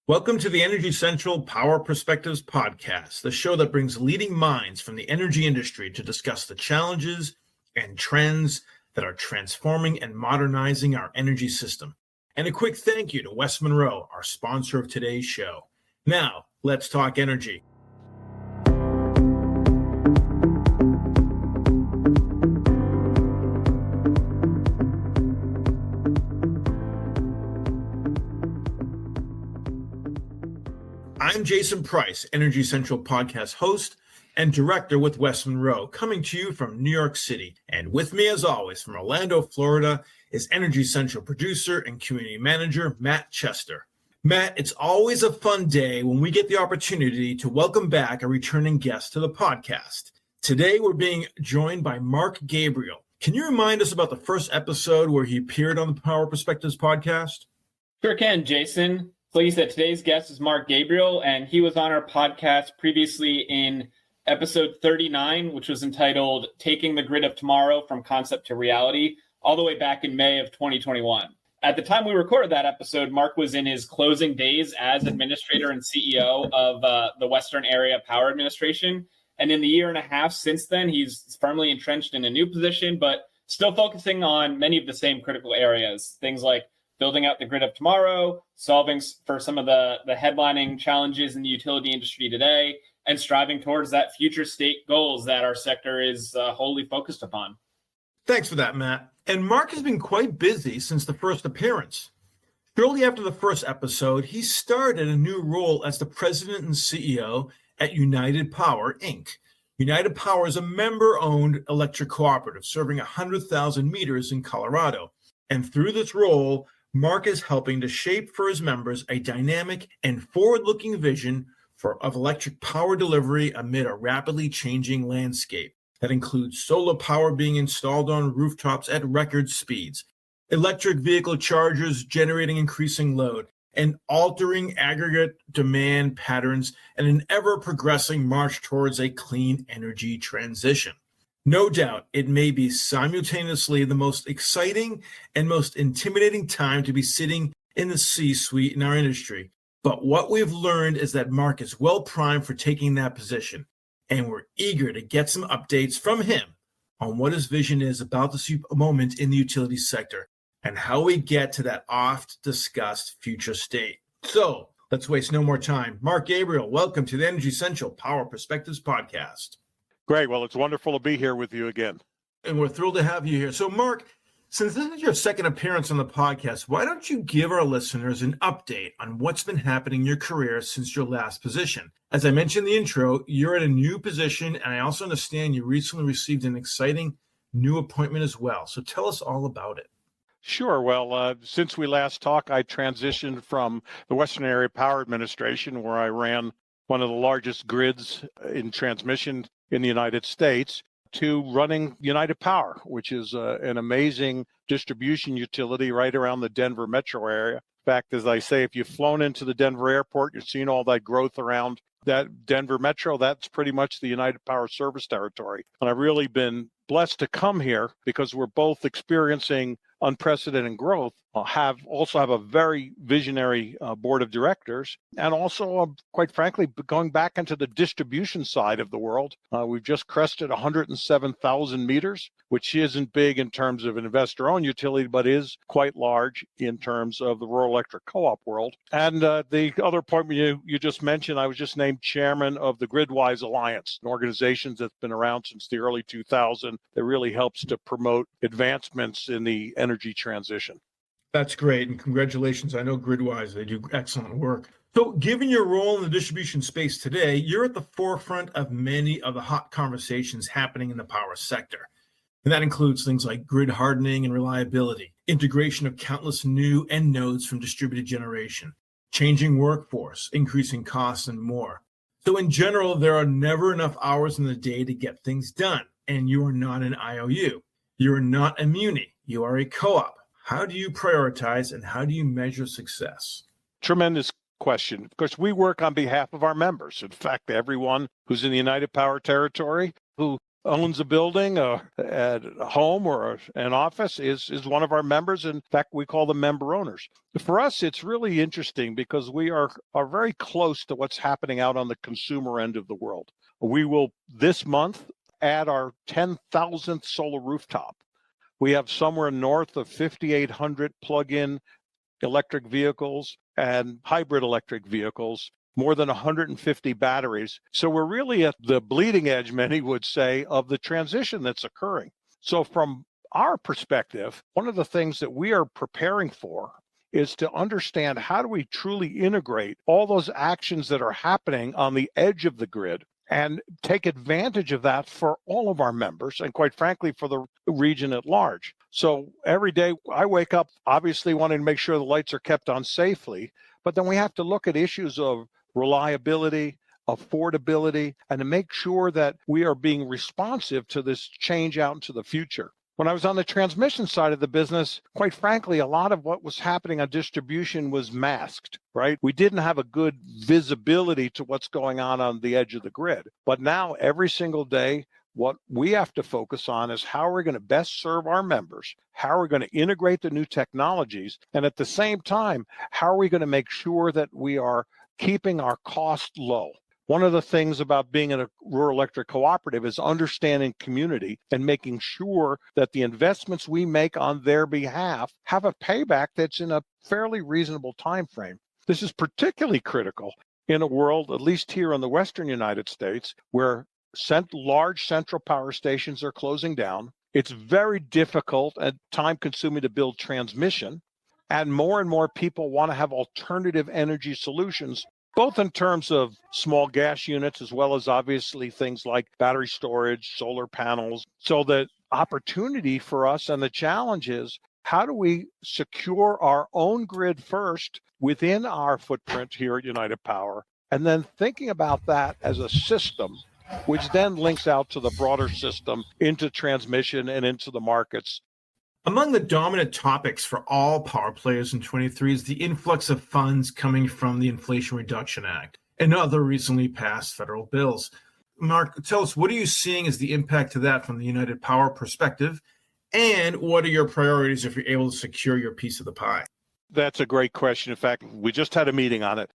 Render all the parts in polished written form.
Welcome to the Energy Central Power Perspectives podcast, the show that brings leading minds from the energy industry to discuss the challenges and trends that are transforming and modernizing our energy system. And a quick thank you to West Monroe, our sponsor of today's show. Now, let's talk energy. I'm Jason Price, Energy Central podcast host and director with West Monroe, coming to you from New York City. And with me, as always, from Orlando, Florida, is Energy Central producer and community manager, Matt Chester. Matt, it's always a fun day when we get the opportunity to welcome back a returning guest to the podcast. Today, we're being joined by Mark Gabriel. Can you remind us about the first episode where he appeared on the Power Perspectives podcast? Sure can, Jason. So like you said, today's guest is Mark Gabriel, and he was on our podcast previously in episode 39, which was entitled Taking the Grid of Tomorrow from Concept to Reality, all the way back in May of 2021. At the time we recorded that episode, Mark was in his closing days as administrator and CEO of the Western Area Power Administration. And in the year and a half since then, he's firmly entrenched in a new position, but still focusing on many of the same critical areas, things like building out the grid of tomorrow, solving for some of the headlining challenges in the utility industry today, and striving towards that future state goals that our sector is wholly focused upon. Thanks for that, Matt. And Mark has been quite busy since the first appearance. Shortly after the first episode, he started a new role as the president and CEO at United Power, Inc. United Power is a member-owned electric cooperative serving 100,000 meters in Colorado. And through this role, Mark is helping to shape for his members a dynamic and forward-looking vision of electric power delivery amid a rapidly changing landscape that includes solar power being installed on rooftops at record speeds, electric vehicle chargers generating increasing load, and altering aggregate demand patterns, and an ever-progressing march towards a clean energy transition. No doubt, it may be simultaneously the most exciting and most intimidating time to be sitting in the C-suite in our industry. But what we've learned is that Mark is well primed for taking that position, and we're eager to get some updates from him on what his vision is about this moment in the utility sector and how we get to that oft-discussed future state. So let's waste no more time. Mark Gabriel, welcome to the Energy Central Power Perspectives podcast. Great. Well, it's wonderful to be here with you again. And we're thrilled to have you here. So, Mark, since this is your second appearance on the podcast, why don't you give our listeners an update on what's been happening in your career since your last position? As I mentioned in the intro, you're in a new position, and I also understand you recently received an exciting new appointment as well. So tell us all about it. Sure. Well, since we last talked, I transitioned from the Western Area Power Administration, where I ran one of the largest grids in transmission in the United States, to running United Power, which is an amazing distribution utility right around the Denver metro area. In fact, as I say, if you've flown into the Denver airport, you've seen all that growth around that Denver metro. That's pretty much the United Power service territory. And I've really been blessed to come here because we're both experiencing unprecedented growth, have a very visionary board of directors, and also, quite frankly, going back into the distribution side of the world. We've just crested 107,000 meters, which isn't big in terms of an investor-owned utility, but is quite large in terms of the rural electric co-op world. And the other appointment you just mentioned, I was just named chairman of the GridWise Alliance, an organization that's been around since the early 2000s that really helps to promote advancements in the energy transition. That's great, and congratulations. I know GridWise, they do excellent work. So given your role in the distribution space today, you're at the forefront of many of the hot conversations happening in the power sector. And that includes things like grid hardening and reliability, integration of countless new end nodes from distributed generation, changing workforce, increasing costs, and more. So in general, there are never enough hours in the day to get things done, and you are not an IOU. You're not a muni. You are a co-op. How do you prioritize and how do you measure success? Tremendous question. Of course, we work on behalf of our members. In fact, everyone who's in the United Power territory who owns a building, a home, or an office is one of our members. In fact, we call them member owners. For us, it's really interesting because we are very close to what's happening out on the consumer end of the world. We will this month add our 10,000th solar rooftop. We have somewhere north of 5,800 plug-in electric vehicles and hybrid electric vehicles, more than 150 batteries. So we're really at the bleeding edge, many would say, of the transition that's occurring. So from our perspective, one of the things that we are preparing for is to understand how do we truly integrate all those actions that are happening on the edge of the grid and take advantage of that for all of our members and, quite frankly, for the region at large. So every day I wake up obviously wanting to make sure the lights are kept on safely, but then we have to look at issues of reliability, affordability, and to make sure that we are being responsive to this change out into the future. When I was on the transmission side of the business, quite frankly, a lot of what was happening on distribution was masked, right? We didn't have a good visibility to what's going on the edge of the grid. But now every single day, what we have to focus on is how we're going to best serve our members, how we're going to integrate the new technologies, and at the same time, how are we going to make sure that we are keeping our cost low. One of the things about being in a rural electric cooperative is understanding community and making sure that the investments we make on their behalf have a payback that's in a fairly reasonable time frame. This is particularly critical in a world, at least here in the Western United States, where large central power stations are closing down. It's very difficult and time-consuming to build transmission, and more people want to have alternative energy solutions, both in terms of small gas units as well as obviously things like battery storage, solar panels. So the opportunity for us and the challenge is, how do we secure our own grid first within our footprint here at United Power, and then thinking about that as a system, which then links out to the broader system, into transmission and into the markets. Among the dominant topics for all power players in 23 is the influx of funds coming from the Inflation Reduction Act and other recently passed federal bills. Mark, tell us, what are you seeing as the impact of that from the United Power perspective? And what are your priorities if you're able to secure your piece of the pie? That's a great question. In fact, we just had a meeting on it.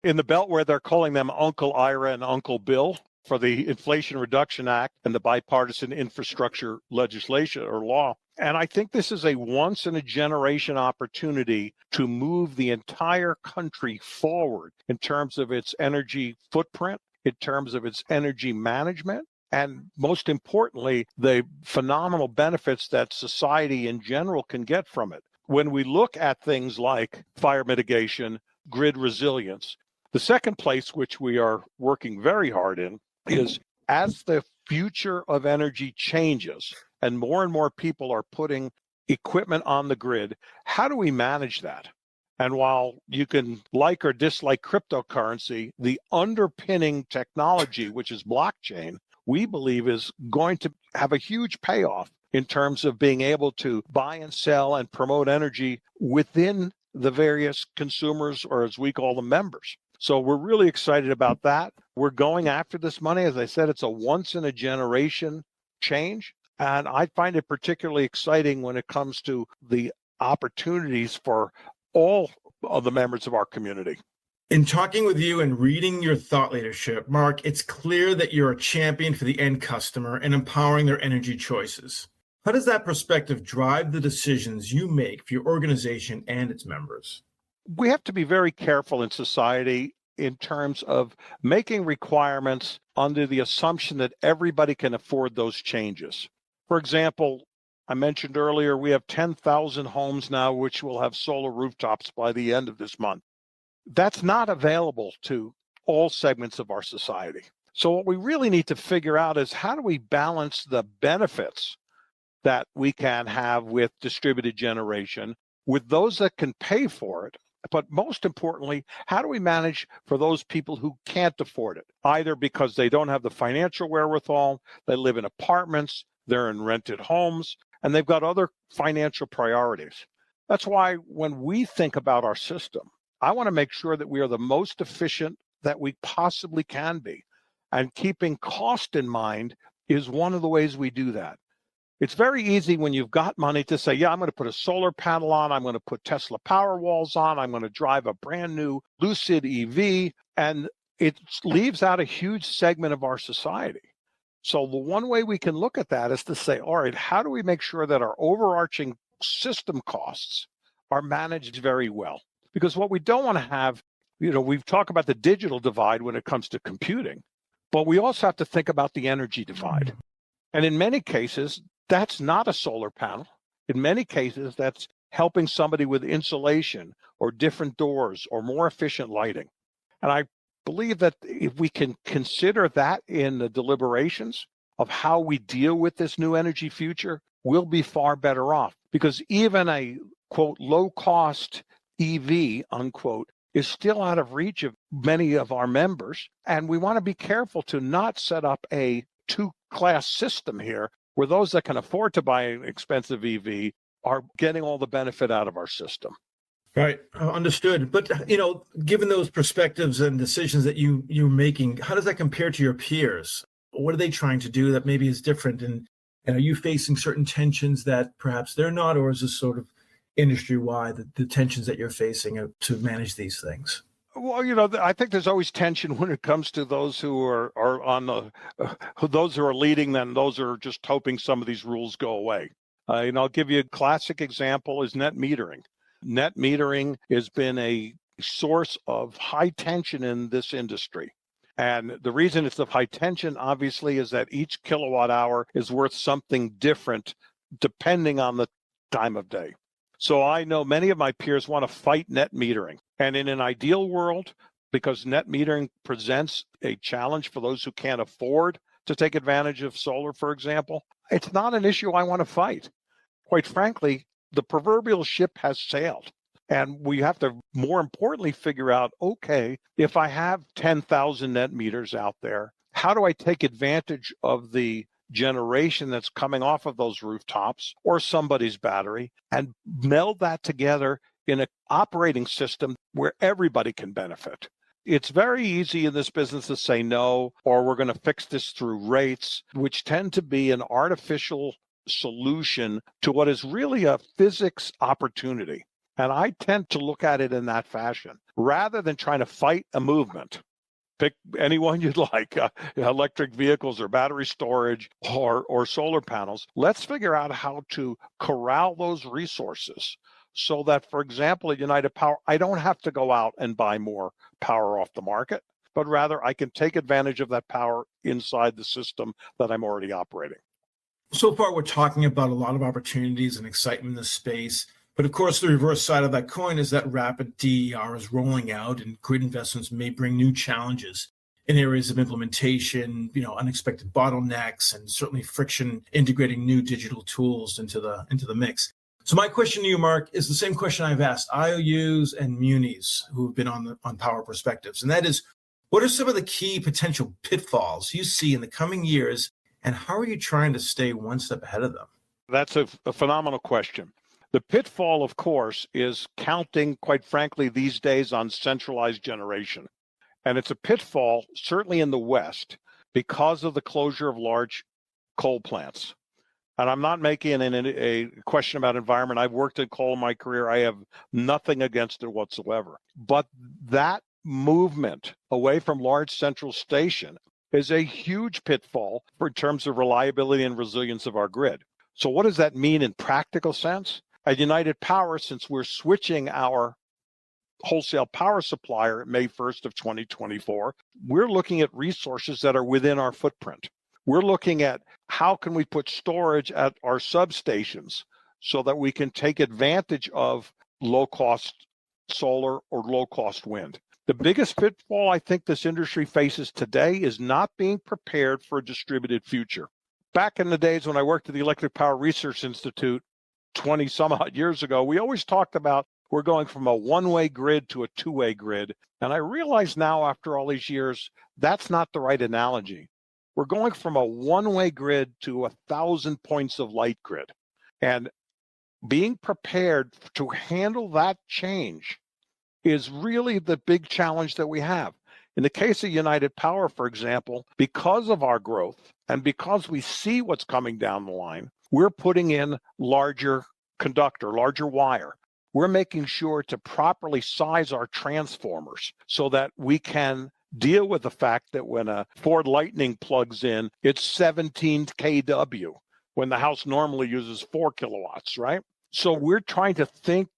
In the Beltware, they're calling them Uncle Ira and Uncle Bill for the Inflation Reduction Act and the bipartisan infrastructure legislation or law. And I think this is a once-in-a-generation opportunity to move the entire country forward in terms of its energy footprint, in terms of its energy management, and most importantly, the phenomenal benefits that society in general can get from it. When we look at things like fire mitigation, grid resilience, the second place which we are working very hard in is, as the future of energy changes and more people are putting equipment on the grid, how do we manage that? And while you can like or dislike cryptocurrency, the underpinning technology, which is blockchain, we believe is going to have a huge payoff in terms of being able to buy and sell and promote energy within the various consumers, or as we call them, members. So we're really excited about that. We're going after this money. As I said, it's a once-in-a-generation change. And I find it particularly exciting when it comes to the opportunities for all of the members of our community. In talking with you and reading your thought leadership, Mark, it's clear that you're a champion for the end customer and empowering their energy choices. How does that perspective drive the decisions you make for your organization and its members? We have to be very careful in society in terms of making requirements under the assumption that everybody can afford those changes. For example, I mentioned earlier, we have 10,000 homes now which will have solar rooftops by the end of this month. That's not available to all segments of our society. So what we really need to figure out is, how do we balance the benefits that we can have with distributed generation with those that can pay for it? But most importantly, how do we manage for those people who can't afford it, either because they don't have the financial wherewithal, they live in apartments, they're in rented homes, and they've got other financial priorities. That's why when we think about our system, I want to make sure that we are the most efficient that we possibly can be, and keeping cost in mind is one of the ways we do that. It's very easy when you've got money to say, yeah, I'm going to put a solar panel on, I'm going to put Tesla Powerwalls on, I'm going to drive a brand new Lucid EV, and it leaves out a huge segment of our society. So the one way we can look at that is to say, all right, how do we make sure that our overarching system costs are managed very well? Because what we don't want to have, we've talked about the digital divide when it comes to computing, but we also have to think about the energy divide. And in many cases, that's not a solar panel. In many cases, that's helping somebody with insulation or different doors or more efficient lighting. And I believe that if we can consider that in the deliberations of how we deal with this new energy future, we'll be far better off. Because even a, quote, low-cost EV, unquote, is still out of reach of many of our members. And we want to be careful to not set up a two-class system here where those that can afford to buy an expensive EV are getting all the benefit out of our system. Right. Understood. But, given those perspectives and decisions that you're making, how does that compare to your peers? What are they trying to do that maybe is different? And are you facing certain tensions that perhaps they're not, or is this sort of industry-wide, the tensions that you're facing to manage these things? Well, I think there's always tension when it comes to those who are on the, those who are leading, and those who are just hoping some of these rules go away. I'll give you a classic example is net metering. Net metering has been a source of high tension in this industry. And the reason it's of high tension, obviously, is that each kilowatt hour is worth something different depending on the time of day. So I know many of my peers want to fight net metering. And in an ideal world, because net metering presents a challenge for those who can't afford to take advantage of solar, for example, it's not an issue I want to fight. Quite frankly, the proverbial ship has sailed. And we have to, more importantly, figure out, okay, if I have 10,000 net meters out there, how do I take advantage of the generation that's coming off of those rooftops or somebody's battery and meld that together in an operating system where everybody can benefit? It's very easy in this business to say no, or we're going to fix this through rates, which tend to be an artificial solution to what is really a physics opportunity. And I tend to look at it in that fashion, rather than trying to fight a movement. Pick anyone you'd like, electric vehicles or battery storage or solar panels. Let's figure out how to corral those resources so that, for example, at United Power, I don't have to go out and buy more power off the market, but rather I can take advantage of that power inside the system that I'm already operating. So far, we're talking about a lot of opportunities and excitement in this space. But of course, the reverse side of that coin is that rapid DER is rolling out, and grid investments may bring new challenges in areas of implementation, unexpected bottlenecks, and certainly friction integrating new digital tools into the mix. So my question to you, Mark, is the same question I've asked IOUs and munis who have been on Power Perspectives, and that is, what are some of the key potential pitfalls you see in the coming years, and how are you trying to stay one step ahead of them? That's a phenomenal question. The pitfall, of course, is counting, quite frankly, these days on centralized generation. And it's a pitfall, certainly in the West, because of the closure of large coal plants. And I'm not making a question about environment. I've worked in coal in my career. I have nothing against it whatsoever. But that movement away from large central station is a huge pitfall in terms of reliability and resilience of our grid. So what does that mean in practical sense? At United Power, since we're switching our wholesale power supplier May 1st of 2024, we're looking at resources that are within our footprint. We're looking at how can we put storage at our substations so that we can take advantage of low-cost solar or low-cost wind. The biggest pitfall I think this industry faces today is not being prepared for a distributed future. Back in the days when I worked at the Electric Power Research Institute 20 some odd years ago, we always talked about we're going from a one-way grid to a two-way grid. And I realize now after all these years, that's not the right analogy. We're going from a one-way grid to 1,000 points of light grid. And being prepared to handle that change is really the big challenge that we have. In the case of United Power, for example, because of our growth and because we see what's coming down the line, we're putting in larger conductor, larger wire. We're making sure to properly size our transformers so that we can deal with the fact that when a Ford Lightning plugs in, it's 17 kW when the house normally uses 4 kilowatts, right? So we're trying to think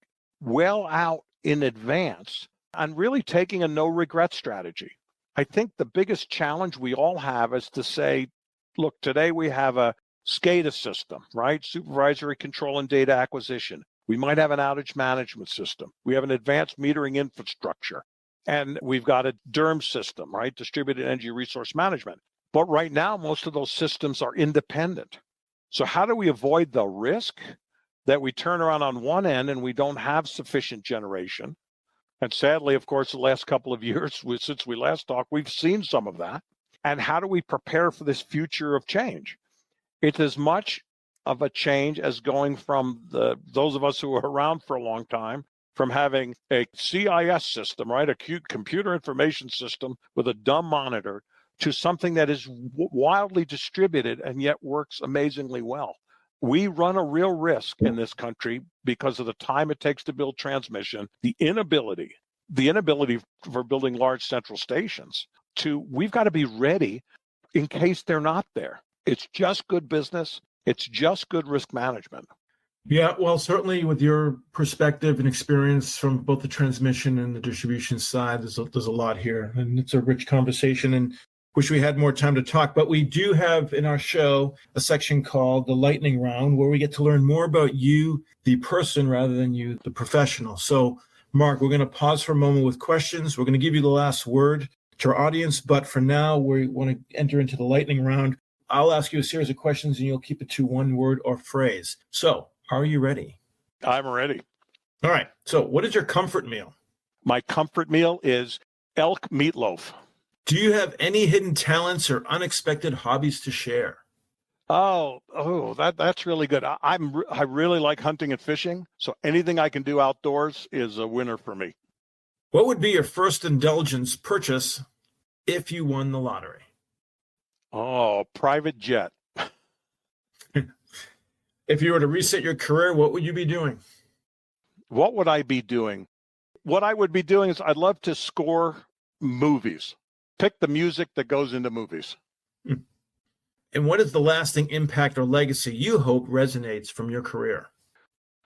well out in advance and really taking a no regret strategy. I think the biggest challenge we all have is to say, look, today we have a SCADA system, right? Supervisory control and data acquisition. We might have an outage management system. We have an advanced metering infrastructure. And we've got a DERM system, right? Distributed energy resource management. But right now, most of those systems are independent. So how do we avoid the risk that we turn around on one end and we don't have sufficient generation? And sadly, of course, the last couple of years since we last talked, we've seen some of that. And how do we prepare for this future of change? It's as much of a change as going from those of us who are around for a long time, from having a CIS system, right, a computer information system with a dumb monitor, to something that is wildly distributed and yet works amazingly well. We run a real risk in this country because of the time it takes to build transmission, the inability for building large central stations. We've got to be ready in case they're not there. It's just good business. It's just good risk management. Yeah, well, certainly with your perspective and experience from both the transmission and the distribution side, there's a lot here, and it's a rich conversation, and wish we had more time to talk. But we do have in our show a section called the Lightning Round, where we get to learn more about you, the person, rather than you, the professional. So, Mark, we're going to pause for a moment with questions. We're going to give you the last word to our audience, but for now, we want to enter into the Lightning Round. I'll ask you a series of questions, and you'll keep it to one word or phrase. So, are you ready? I'm ready. All right. So what is your comfort meal? My comfort meal is elk meatloaf. Do you have any hidden talents or unexpected hobbies to share? That's really good. I really like hunting and fishing, so anything I can do outdoors is a winner for me. What would be your first indulgence purchase if you won the lottery? Oh, private jet. If you were to reset your career, what would you be doing? What would I be doing? What I would be doing is I'd love to score movies, pick the music that goes into movies. And what is the lasting impact or legacy you hope resonates from your career?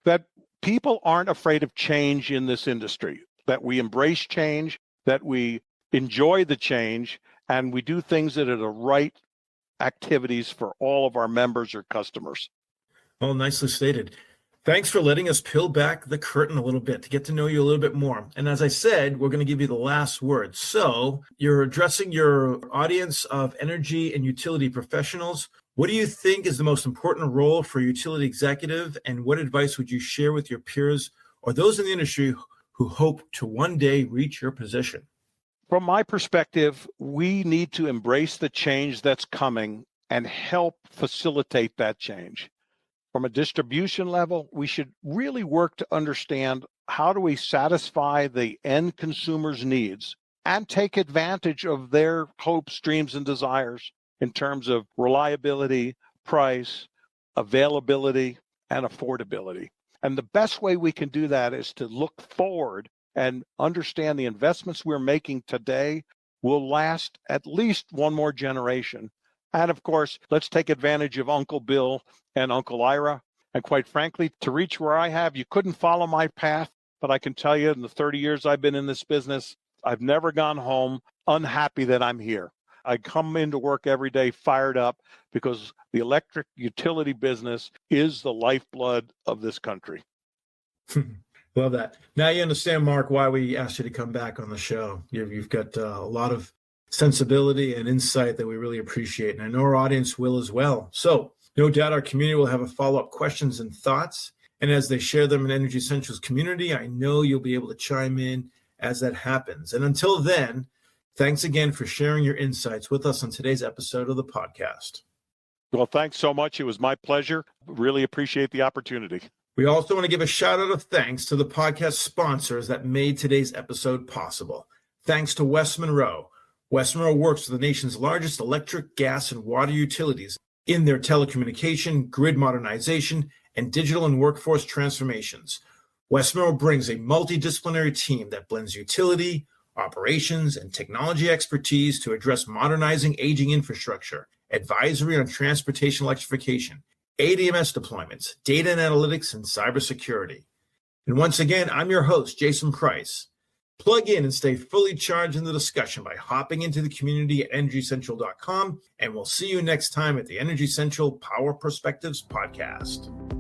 That people aren't afraid of change in this industry, that we embrace change, that we enjoy the change, and we do things that are the right activities for all of our members or customers. Well, nicely stated. Thanks for letting us peel back the curtain a little bit to get to know you a little bit more. And as I said, we're going to give you the last word. So you're addressing your audience of energy and utility professionals. What do you think is the most important role for a utility executive? And what advice would you share with your peers or those in the industry who hope to one day reach your position? From my perspective, we need to embrace the change that's coming and help facilitate that change. From a distribution level, we should really work to understand how do we satisfy the end consumer's needs and take advantage of their hopes, dreams, and desires in terms of reliability, price, availability, and affordability. And the best way we can do that is to look forward and understand the investments we're making today will last at least one more generation. And of course, let's take advantage of Uncle Bill and Uncle Ira. And quite frankly, to reach where I have, you couldn't follow my path, but I can tell you in the 30 years I've been in this business, I've never gone home unhappy that I'm here. I come into work every day fired up because the electric utility business is the lifeblood of this country. Love that. Now you understand, Mark, why we asked you to come back on the show. You've got a lot of sensibility and insight that we really appreciate, and I know our audience will as well. So no doubt our community will have a follow-up questions and thoughts, and as they share them in Energy Central's community, I know you'll be able to chime in as that happens. And until then, thanks again for sharing your insights with us on today's episode of the podcast. Well, thanks so much. It was my pleasure. Really appreciate the opportunity. We also want to give a shout out of thanks to the podcast sponsors that made today's episode possible. Thanks to West Monroe, Westmore works with the nation's largest electric, gas, and water utilities in their telecommunication, grid modernization, and digital and workforce transformations. Westmore brings a multidisciplinary team that blends utility, operations, and technology expertise to address modernizing aging infrastructure, advisory on transportation electrification, ADMS deployments, data and analytics, and cybersecurity. And once again, I'm your host, Jason Price. Plug in and stay fully charged in the discussion by hopping into the community at energycentral.com, and we'll see you next time at the Energy Central Power Perspectives podcast.